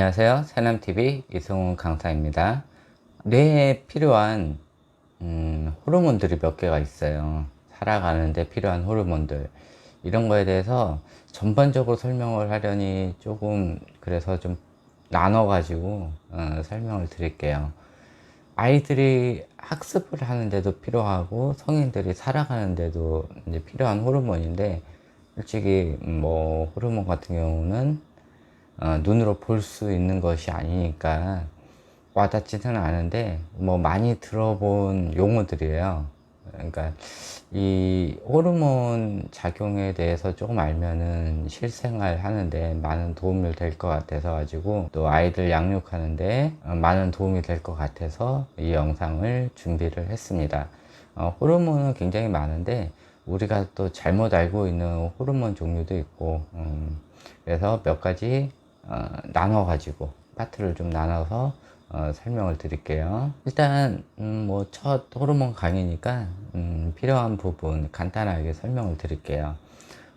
안녕하세요. 새남TV 이승훈 강사입니다. 뇌에 필요한 호르몬들이 몇 개가 있어요. 살아가는데 필요한 호르몬들, 이런 거에 대해서 전반적으로 설명을 하려니 조금, 그래서 좀 나눠 가지고 설명을 드릴게요. 아이들이 학습을 하는데도 필요하고 성인들이 살아가는데도 이제 필요한 호르몬인데, 솔직히 뭐 호르몬 같은 경우는 눈으로 볼 수 있는 것이 아니니까 와닿지는 않은데, 뭐 많이 들어본 용어들이에요. 그러니까 이 호르몬 작용에 대해서 조금 알면은 실생활 하는데 많은 도움이 될 것 같아서 가지고, 또 아이들 양육하는데 많은 도움이 될 것 같아서 이 영상을 준비를 했습니다. 호르몬은 굉장히 많은데 우리가 또 잘못 알고 있는 호르몬 종류도 있고, 그래서 몇 가지 나눠 가지고 파트를 좀 나눠서 설명을 드릴게요. 일단 뭐 첫 호르몬 강의니까 필요한 부분 간단하게 설명을 드릴게요.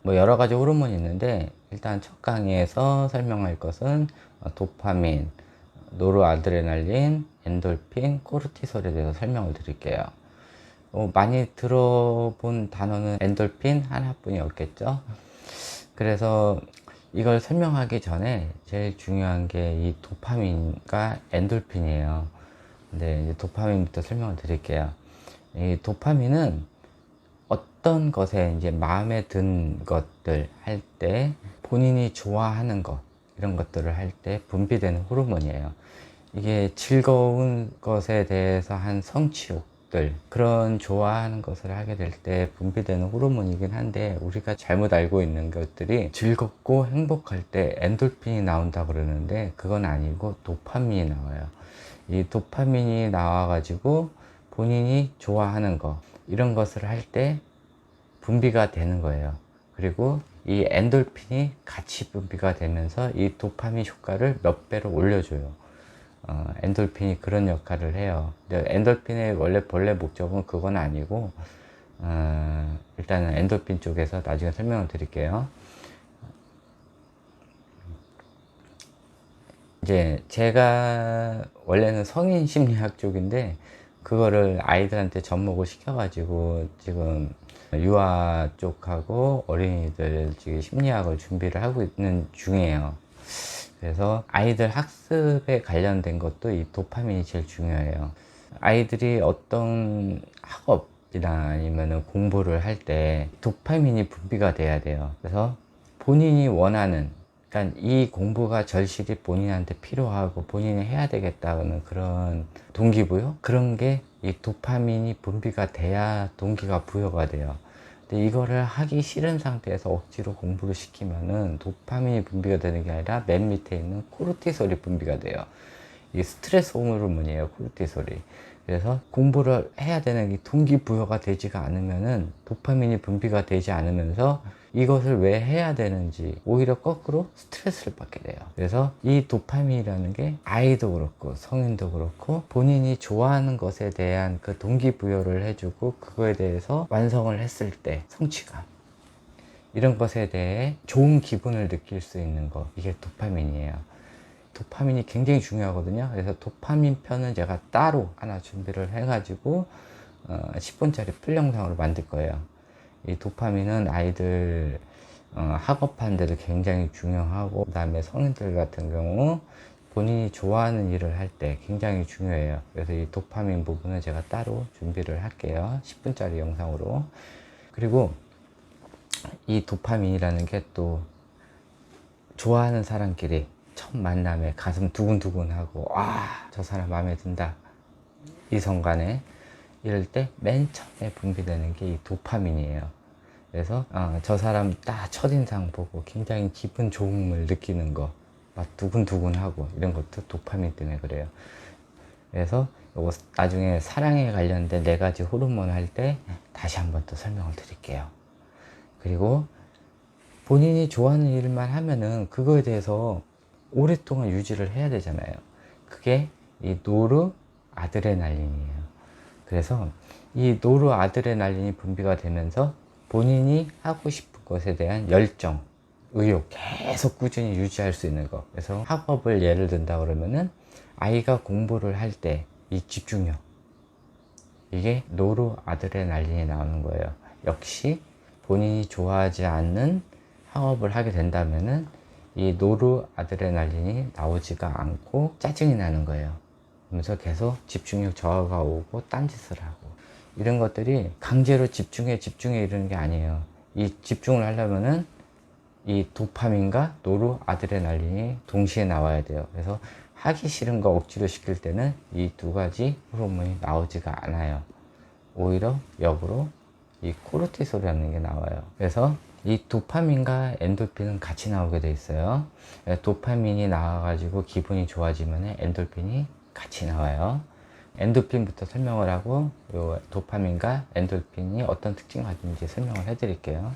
뭐 여러 가지 호르몬이 있는데, 일단 첫 강의에서 설명할 것은 도파민, 노르아드레날린, 엔돌핀, 코르티솔에 대해서 설명을 드릴게요. 많이 들어본 단어는 엔돌핀 하나뿐이었겠죠. 그래서 이걸 설명하기 전에 제일 중요한 게 이 도파민과 엔돌핀이에요. 근데 이제 도파민부터 설명을 드릴게요. 이 도파민은 어떤 것에 이제 마음에 든 것들 할 때, 본인이 좋아하는 것, 이런 것들을 할 때 분비되는 호르몬이에요. 이게 즐거운 것에 대해서 한 성취욕들, 그런 좋아하는 것을 하게 될 때 분비되는 호르몬이긴 한데, 우리가 잘못 알고 있는 것들이 즐겁고 행복할 때 엔돌핀이 나온다 그러는데, 그건 아니고 도파민이 나와요. 이 도파민이 나와 가지고 본인이 좋아하는 거, 이런 것을 할 때 분비가 되는 거예요. 그리고 이 엔돌핀이 같이 분비가 되면서 이 도파민 효과를 몇 배로 올려줘요. 엔돌핀이 그런 역할을 해요. 근데 엔돌핀의 원래 본래 목적은 그건 아니고, 일단은 엔돌핀 쪽에서 나중에 설명을 드릴게요. 이제 제가 원래는 성인 심리학 쪽인데, 그거를 아이들한테 접목을 시켜가지고 지금 유아 쪽하고 어린이들 지금 심리학을 준비를 하고 있는 중이에요. 그래서 아이들 학습에 관련된 것도 이 도파민이 제일 중요해요. 아이들이 어떤 학업이나 아니면 공부를 할 때 도파민이 분비가 돼야 돼요. 그래서 본인이 원하는, 그러니까 이 공부가 절실히 본인한테 필요하고 본인이 해야 되겠다는 그런 동기부여? 그런 게 이 도파민이 분비가 돼야 동기가 부여가 돼요. 근데 이거를 하기 싫은 상태에서 억지로 공부를 시키면은 도파민이 분비가 되는 게 아니라 맨 밑에 있는 코르티솔이 분비가 돼요. 이 스트레스 호르몬이에요, 코르티솔이. 그래서 공부를 해야 되는 이 동기부여가 되지가 않으면은 도파민이 분비가 되지 않으면서 이것을 왜 해야 되는지 오히려 거꾸로 스트레스를 받게 돼요. 그래서 이 도파민이라는 게 아이도 그렇고 성인도 그렇고 본인이 좋아하는 것에 대한 그 동기부여를 해주고, 그거에 대해서 완성을 했을 때 성취감, 이런 것에 대해 좋은 기분을 느낄 수 있는 거, 이게 도파민이에요. 도파민이 굉장히 중요하거든요. 그래서 도파민 편은 제가 따로 하나 준비를 해가지고 10분짜리 풀 영상으로 만들 거예요. 이 도파민은 아이들 학업하는데도 굉장히 중요하고, 그 다음에 성인들 같은 경우 본인이 좋아하는 일을 할 때 굉장히 중요해요. 그래서 이 도파민 부분은 제가 따로 준비를 할게요. 10분짜리 영상으로. 그리고 이 도파민이라는 게 또 좋아하는 사람끼리 첫 만남에 가슴 두근두근하고, 저 사람 마음에 든다, 이성 간에, 이럴 때 맨 처음에 분비되는 게 이 도파민이에요. 그래서 저 사람 딱 첫인상 보고 굉장히 기분 좋음을 느끼는 거, 막 두근두근하고, 이런 것도 도파민 때문에 그래요. 그래서 요거 나중에 사랑에 관련된 4가지 호르몬 할 때 다시 한번 또 설명을 드릴게요. 그리고 본인이 좋아하는 일만 하면은 그거에 대해서 오랫동안 유지를 해야 되잖아요. 그게 이 노르아드레날린이에요. 그래서 이 노르아드레날린이 분비가 되면서 본인이 하고 싶은 것에 대한 열정, 의욕 계속 꾸준히 유지할 수 있는 거. 그래서 학업을 예를 든다 그러면은 아이가 공부를 할 때 이 집중력, 이게 노르아드레날린이 나오는 거예요. 역시 본인이 좋아하지 않는 학업을 하게 된다면은 이 노르아드레날린이 나오지가 않고 짜증이 나는 거예요. 그러면서 계속 집중력 저하가 오고 딴짓을 하고, 이런 것들이 강제로 집중해 이러는 게 아니에요. 이 집중을 하려면은 이 도파민과 노르아드레날린이 동시에 나와야 돼요. 그래서 하기 싫은 거 억지로 시킬 때는 이 두 가지 호르몬이 나오지가 않아요. 오히려 역으로 이 코르티솔이라는 게 나와요. 그래서 이 도파민과 엔돌핀은 같이 나오게 돼 있어요. 도파민이 나와가지고 기분이 좋아지면 엔돌핀이 같이 나와요. 엔돌핀부터 설명을 하고 요 도파민과 엔돌핀이 어떤 특징을 가지는지 설명을 해 드릴게요.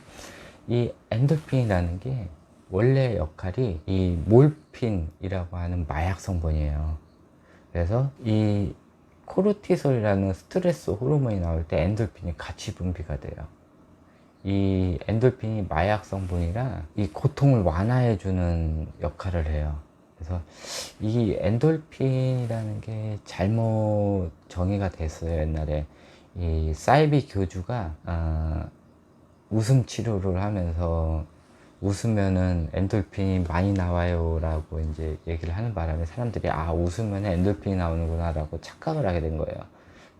이 엔돌핀이라는 게 원래 역할이 이 몰핀이라고 하는 마약 성분이에요. 그래서 이 코르티솔이라는 스트레스 호르몬이 나올 때 엔돌핀이 같이 분비가 돼요. 이 엔돌핀이 마약 성분이라 이 고통을 완화해 주는 역할을 해요. 그래서 이 엔돌핀이라는 게 잘못 정의가 됐어요. 옛날에 이 사이비 교주가 웃음 치료를 하면서 웃으면은 엔돌핀이 많이 나와요 라고 이제 얘기를 하는 바람에 사람들이 웃으면 엔돌핀이 나오는구나 라고 착각을 하게 된 거예요.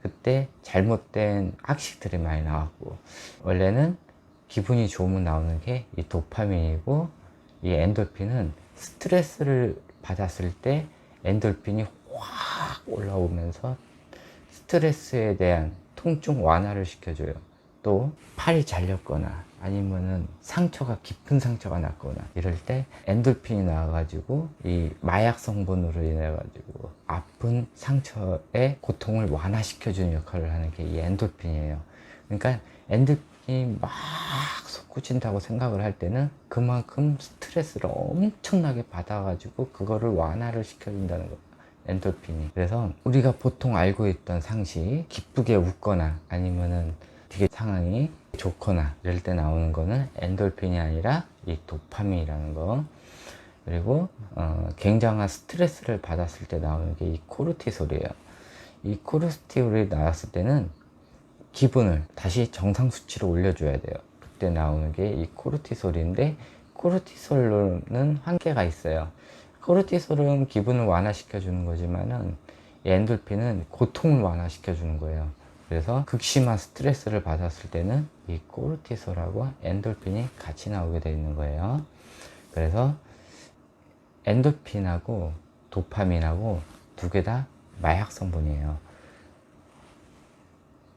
그때 잘못된 학식들이 많이 나왔고, 원래는 기분이 좋으면 나오는 게 이 도파민이고, 이 엔돌핀은 스트레스를 받았을 때 엔돌핀이 확 올라오면서 스트레스에 대한 통증 완화를 시켜줘요. 또 팔이 잘렸거나 아니면은 상처가 깊은 상처가 났거나 이럴 때 엔돌핀이 나와가지고 이 마약 성분으로 인해 가지고 아픈 상처의 고통을 완화시켜주는 역할을 하는 게 이 엔돌핀이에요. 그러니까 엔돌핀이 막 솟구친다고 생각을 할 때는 그만큼 스트레스를 엄청나게 받아가지고 그거를 완화를 시켜준다는 거예요, 엔돌핀이. 그래서 우리가 보통 알고 있던 상식, 기쁘게 웃거나 아니면은 되게 상황이 좋거나 이럴 때 나오는 거는 엔돌핀이 아니라 이 도파민이라는 거. 그리고 굉장한 스트레스를 받았을 때 나오는 게 이 코르티솔이에요. 이 코르티솔이 나왔을 때는 기분을 다시 정상 수치로 올려줘야 돼요. 그때 나오는 게 이 코르티솔인데, 코르티솔로는 한계가 있어요. 코르티솔은 기분을 완화시켜 주는 거지만은 이 엔돌핀은 고통을 완화시켜 주는 거예요. 그래서 극심한 스트레스를 받았을 때는 이 코르티솔하고 엔돌핀이 같이 나오게 되어 있는 거예요. 그래서 엔돌핀하고 도파민하고 두 개 다 마약 성분이에요.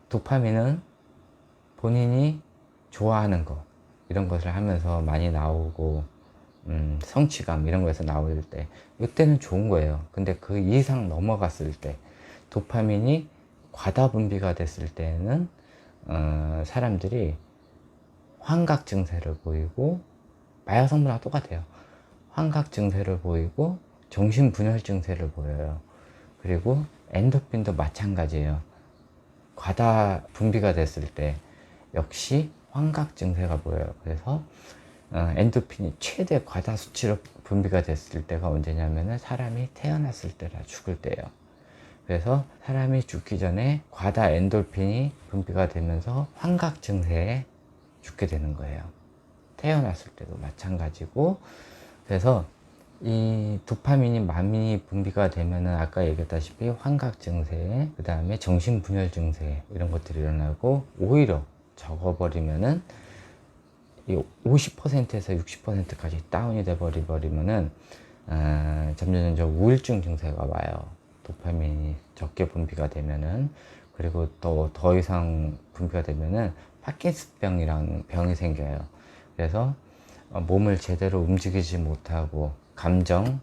도파민은 본인이 좋아하는 거, 이런 것을 하면서 많이 나오고, 성취감 이런 거에서 나올 때, 이때는 좋은 거예요. 근데 그 이상 넘어갔을 때, 도파민이 과다 분비가 됐을 때는 사람들이 환각 증세를 보이고, 마약 성분하고 똑같아요. 환각 증세를 보이고 정신분열 증세를 보여요. 그리고 엔도핀도 마찬가지예요. 과다 분비가 됐을 때 역시 환각 증세가 보여요. 그래서 엔도핀이 최대 과다 수치로 분비가 됐을 때가 언제냐면은 사람이 태어났을 때라, 죽을 때예요. 그래서 사람이 죽기 전에 과다 엔돌핀이 분비가 되면서 환각 증세에 죽게 되는 거예요. 태어났을 때도 마찬가지고. 그래서 이 도파민이 많이 분비가 되면은 아까 얘기했다시피 환각 증세, 그 다음에 정신분열 증세 이런 것들이 일어나고, 오히려 적어버리면은 이 50%에서 60%까지 다운이 돼 버리면은 점점 우울증 증세가 와요. 도파민이 적게 분비가 되면은. 그리고 또 더 이상 분비가 되면은 파킨슨병이라는 병이 생겨요. 그래서 몸을 제대로 움직이지 못하고 감정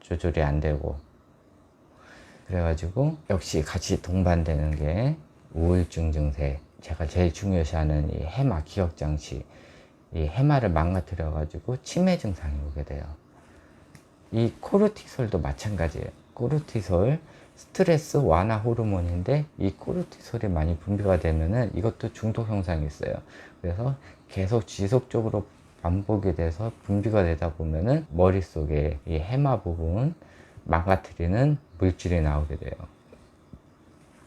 조절이 안 되고, 그래가지고 역시 같이 동반되는 게 우울증 증세, 제가 제일 중요시하는 이 해마 기억장치, 이 해마를 망가뜨려 가지고 치매 증상이 오게 돼요. 이 코르티솔도 마찬가지예요. 코르티솔 스트레스 완화 호르몬인데, 이 코르티솔이 많이 분비가 되면은 이것도 중독 현상이 있어요. 그래서 계속 지속적으로 반복이 돼서 분비가 되다 보면은 머릿속에 이 해마 부분 망가뜨리는 물질이 나오게 돼요.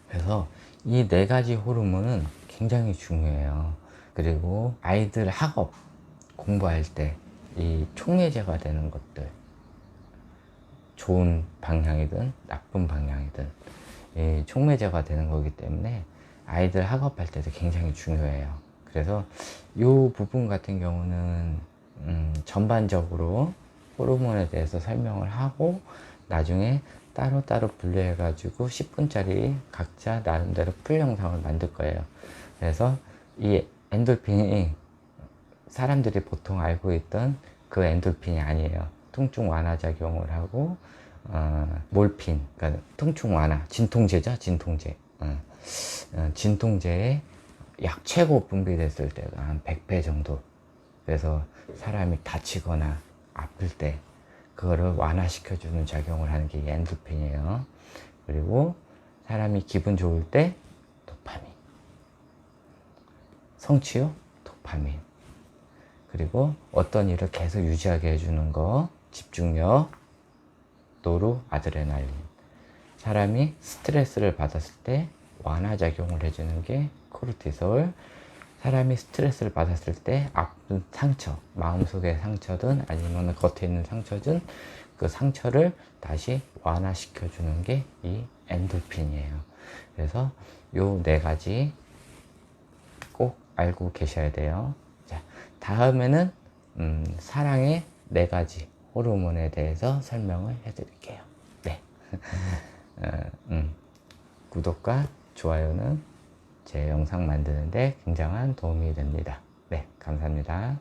그래서 이 네 가지 호르몬은 굉장히 중요해요. 그리고 아이들 학업 공부할 때 이 촉매제가 되는 것들, 좋은 방향이든 나쁜 방향이든 이 촉매제가 되는 거기 때문에 아이들 학업할 때도 굉장히 중요해요. 그래서 이 부분 같은 경우는 전반적으로 호르몬에 대해서 설명을 하고 나중에 따로따로 분류해 가지고 10분짜리 각자 나름대로 풀 영상을 만들 거예요. 그래서 이 엔돌핀이 사람들이 보통 알고 있던 그 엔돌핀이 아니에요. 통증 완화 작용을 하고 몰핀, 그러니까 통증 완화, 진통제죠, 진통제. 진통제의 약 최고 분비됐을 때가 한 100배 정도. 그래서 사람이 다치거나 아플 때 그거를 완화시켜주는 작용을 하는 게 엔돌핀이에요. 그리고 사람이 기분 좋을 때 도파민, 성취후 도파민, 그리고 어떤 일을 계속 유지하게 해주는 거 집중력, 노르아드레날린. 사람이 스트레스를 받았을 때 완화작용을 해주는 게 코르티솔. 사람이 스트레스를 받았을 때 아픈 상처, 마음속의 상처든 아니면 겉에 있는 상처든 그 상처를 다시 완화시켜주는 게 이 엔돌핀이에요. 그래서 요 네 가지 꼭 알고 계셔야 돼요. 자, 다음에는 사랑의 네 가지 호르몬에 대해서 설명을 해드릴게요. 네. 구독과 좋아요는 제 영상 만드는데 굉장한 도움이 됩니다. 네, 감사합니다.